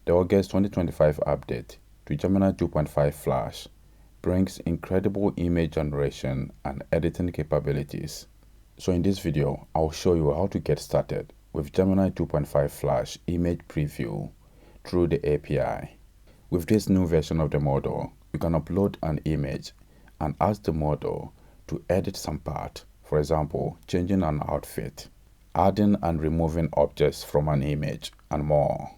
The August 2025 update to Gemini 2.5 Flash brings incredible image generation and editing capabilities. So in this video, I'll show you how to get started with Gemini 2.5 Flash image preview through the API. With this new version of the model, you can upload an image and ask the model to edit some part, for example, changing an outfit, adding and removing objects from an image, and more.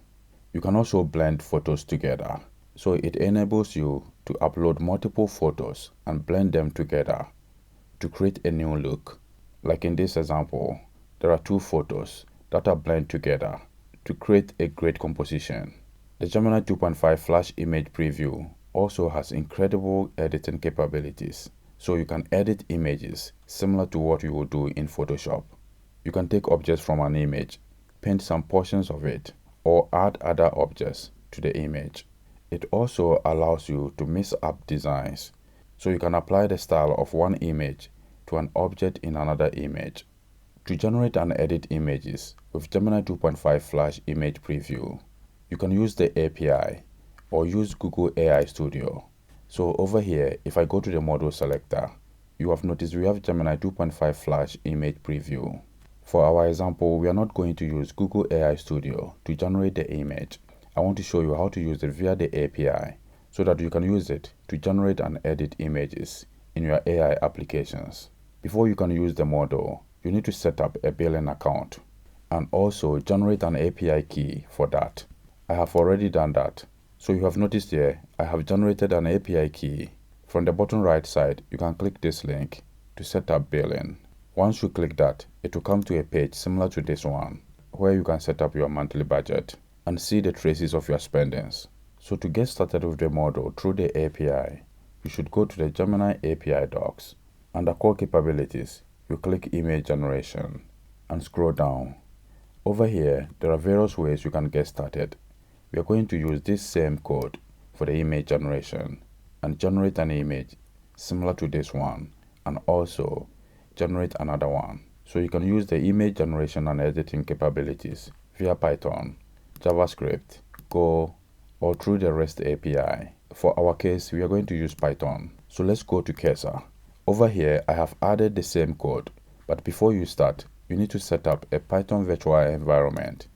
You can also blend photos together, so it enables you to upload multiple photos and blend them together to create a new look. Like in this example, there are two photos that are blended together to create a great composition. The Gemini 2.5 Flash image preview also has incredible editing capabilities, so you can edit images similar to what you would do in Photoshop. You can take objects from an image, paint some portions of it, or add other objects to the image. It also allows you to mix up designs, so you can apply the style of one image to an object in another image. To generate and edit images with Gemini 2.5 Flash image preview, you can use the API or use Google AI Studio. So over here, if I go to the model selector, you have noticed we have Gemini 2.5 Flash image preview. For our example, we are not going to use Google AI Studio to generate the image. I want to show you how to use it via the API so that you can use it to generate and edit images in your AI applications. Before you can use the model, you need to set up a billing account and also generate an API key for that. I have already done that. So you have noticed here, I have generated an API key. From the bottom right side, you can click this link to set up billing. Once you click that, it will come to a page similar to this one, where you can set up your monthly budget and see the traces of your spendings. So to get started with the model through the API, you should go to the Gemini API docs. Under core capabilities, you click image generation and scroll down. Over here, there are various ways you can get started. We are going to use this same code for the image generation and generate an image similar to this one, and also generate another one. So you can use the image generation and editing capabilities via Python, JavaScript, Go, or through the REST API. For our case, we are going to use Python. So let's go to Cursor. Over here, I have added the same code, but before you start, you need to set up a Python virtual environment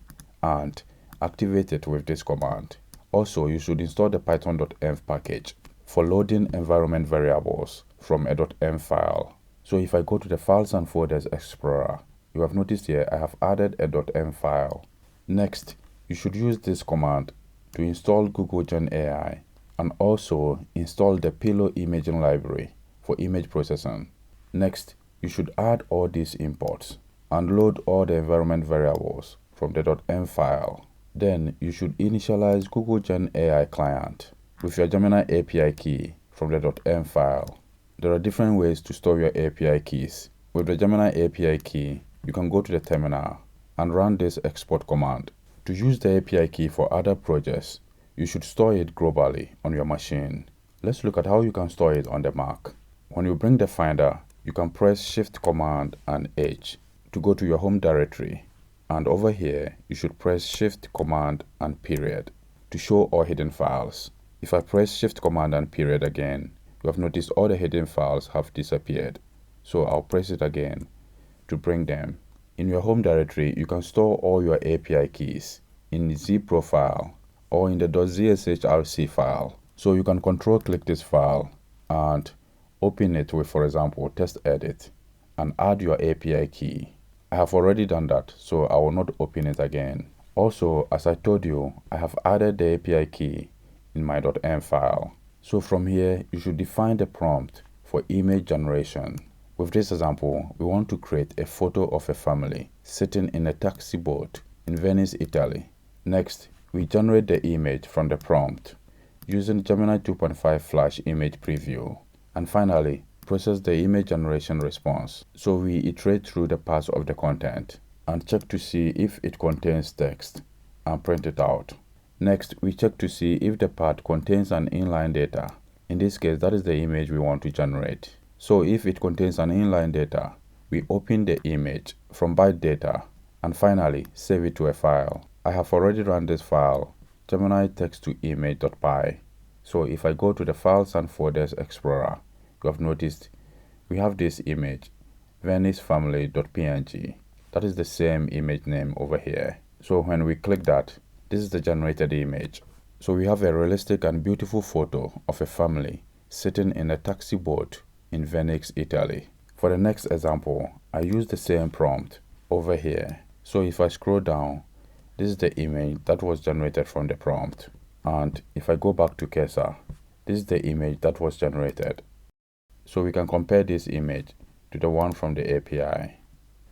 and activate it with this command. Also, you should install the python.env package for loading environment variables from a .env file. So if I go to the Files and Folders Explorer, you have noticed here I have added a .env file. Next, you should use this command to install Google Gen AI and also install the Pillow imaging library for image processing. Next, you should add all these imports and load all the environment variables from the .env file. Then you should initialize Google Gen AI client with your Gemini API key from the .env file. There are different ways to store your API keys. With the Gemini API key, you can go to the terminal and run this export command. To use the API key for other projects, you should store it globally on your machine. Let's look at how you can store it on the Mac. When you bring the Finder, you can press Shift Command and H to go to your home directory. And over here, you should press Shift Command and period to show all hidden files. If I press Shift Command and period again, you have noticed all the hidden files have disappeared. So I'll press it again to bring them. In your home directory, you can store all your API keys in zip profile or in the .zshrc file. So you can control click this file and open it with, for example, test edit and add your API key. I have already done that, so I will not open it again. Also, as I told you, I have added the API key in my .env file. So from here, you should define the prompt for image generation. With this example, we want to create a photo of a family sitting in a taxi boat in Venice, Italy. Next, we generate the image from the prompt using Gemini 2.5 Flash image preview. And finally, process the image generation response. So we iterate through the parts of the content and check to see if it contains text and print it out. Next, we check to see if the part contains an inline data. In this case, that is the image we want to generate. So if it contains an inline data, we open the image from byte data and finally save it to a file. I have already run this file Gemini text to image.py. So if I go to the Files and Folders Explorer, you have noticed we have this image, venice-family.png. That is the same image name over here. So when we click that, this is the generated image. So we have a realistic and beautiful photo of a family sitting in a taxi boat in Venice, Italy. For the next example, I use the same prompt over here. So if I scroll down, this is the image that was generated from the prompt. And if I go back to cursor, this is the image that was generated. So we can compare this image to the one from the API.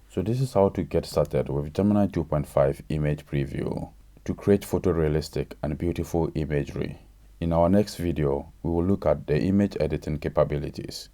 So this is how to get started with Gemini 2.5 image preview to create photorealistic and beautiful imagery. In our next video, we will look at the image editing capabilities.